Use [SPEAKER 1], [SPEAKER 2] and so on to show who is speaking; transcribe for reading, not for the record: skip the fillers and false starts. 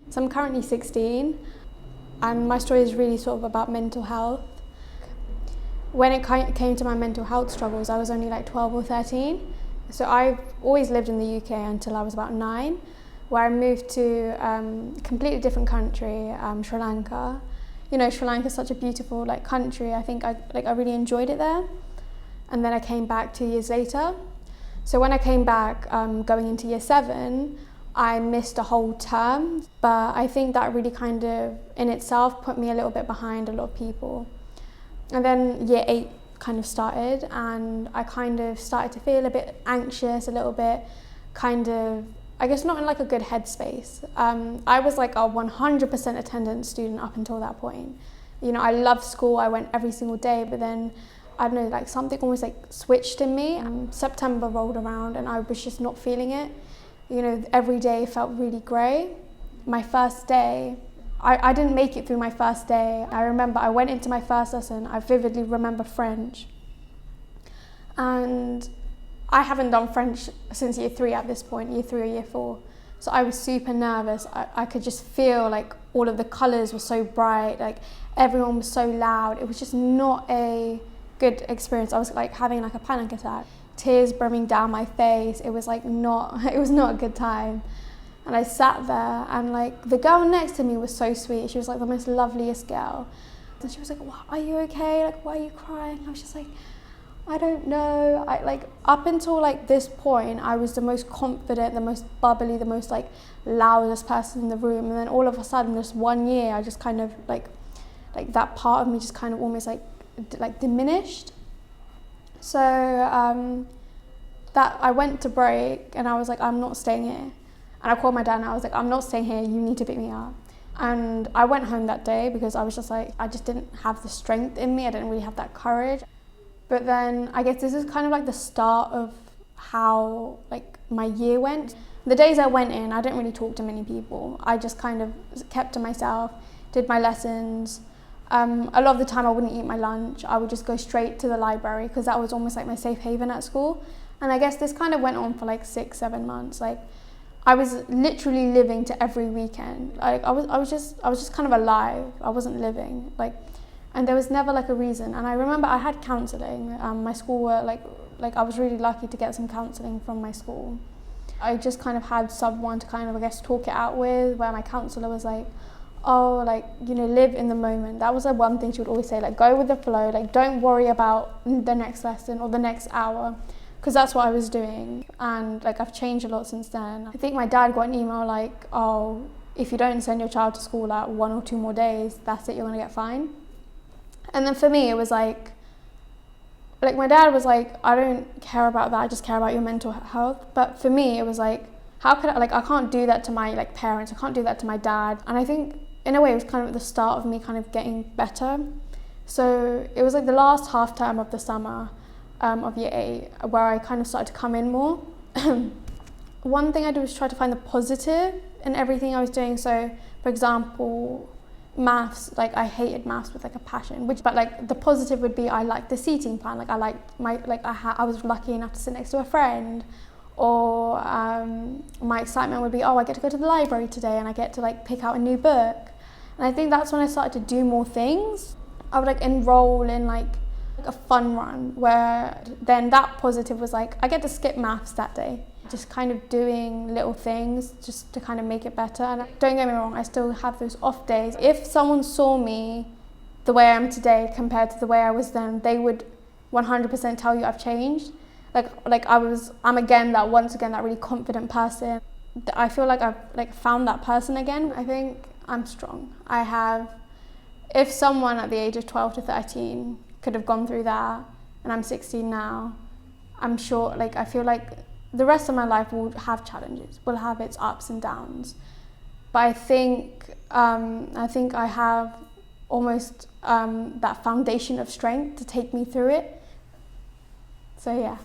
[SPEAKER 1] So I'm currently 16 and my story is really sort of about mental health. When it came to my mental health struggles, I was only like 12 or 13. So I've always lived in the UK until I was about 9, where I moved to a completely different country, Sri Lanka. You know, Sri Lanka is such a beautiful country. I think I really enjoyed it there. And then I came back 2 years later. So when I came back, going into year 7, I missed a whole term. But I think that really kind of in itself put me a little bit behind a lot of people. And then year 8 kind of started, and I kind of started to feel a bit anxious, a little bit kind of, I guess not in like a good headspace. I was like a 100% attendance student up until that point. You know, I loved school, I went every single day, but then, I don't know, like something almost like switched in me. September rolled around and I was just not feeling it. You know, every day felt really grey. My first day, I didn't make it through my first day. I remember I went into my first lesson, I vividly remember French. And I haven't done French since year 3 at this point, year 3 or year 4. So I was super nervous. I could just feel like all of the colours were so bright, like everyone was so loud. It was just not a good experience. I was like having like a panic attack. Tears brimming down my face. It was like it was not a good time. And I sat there and like the girl next to me was so sweet. She was like the most loveliest girl. And she was like, "What, are you okay? Like, why are you crying?" I was just like, I don't know. Up until like this point, I was the most confident, the most bubbly, the most like loudest person in the room. And then all of a sudden, this 1 year, I just kind of like that part of me just kind of almost like diminished. So that I went to break and I was like, I'm not staying here. And I called my dad and I was like, I'm not staying here, you need to pick me up. And I went home that day because I was just like, I just didn't have the strength in me, I didn't really have that courage. But then I guess this is kind of like the start of how like my year went. The days I went in, I didn't really talk to many people. I just kind of kept to myself, did my lessons. A lot of the time I wouldn't eat my lunch, I would just go straight to the library because that was almost like my safe haven at school. And I guess this kind of went on for like 6-7 months. Like I was literally living to every weekend. Like I was just kind of alive. I wasn't living. And there was never like a reason. And I remember I had counselling. My school were like I was really lucky to get some counselling from my school. I just kind of had someone to kind of, I guess, talk it out with, where my counsellor was like, oh, like, you know, live in the moment. That was the one thing she would always say, like, go with the flow, like, don't worry about the next lesson or the next hour, because that's what I was doing. And like, I've changed a lot since then. I think my dad got an email like, oh, if you don't send your child to school at 1 or 2 more days, that's it, you're gonna get fined. And then for me, it was like my dad was like, I don't care about that, I just care about your mental health. But for me, it was like, how could I can't do that to my parents, I can't do that to my dad. And I think in a way it was kind of the start of me kind of getting better. So it was like the last half term of the summer of year 8 where I kind of started to come in more. One thing I did was try to find the positive in everything I was doing. So for example, maths, I hated maths with a passion, but the positive would be I liked the seating plan, I liked I was lucky enough to sit next to a friend. Or my excitement would be, oh, I get to go to the library today and I get to pick out a new book. And I think that's when I started to do more things. I would enroll in a fun run, where then that positive was I get to skip maths that day. Just kind of doing little things just to kind of make it better. And don't get me wrong, I still have those off days. If someone saw me the way I am today compared to the way I was then, they would 100% tell you I've changed. I'm again that really confident person. I feel like I've found that person again. I think I'm strong. If someone at the age of 12 to 13 could have gone through that, and I'm 16 now, I'm sure, I feel like the rest of my life will have challenges, will have its ups and downs. But I think I have almost that foundation of strength to take me through it. So yeah.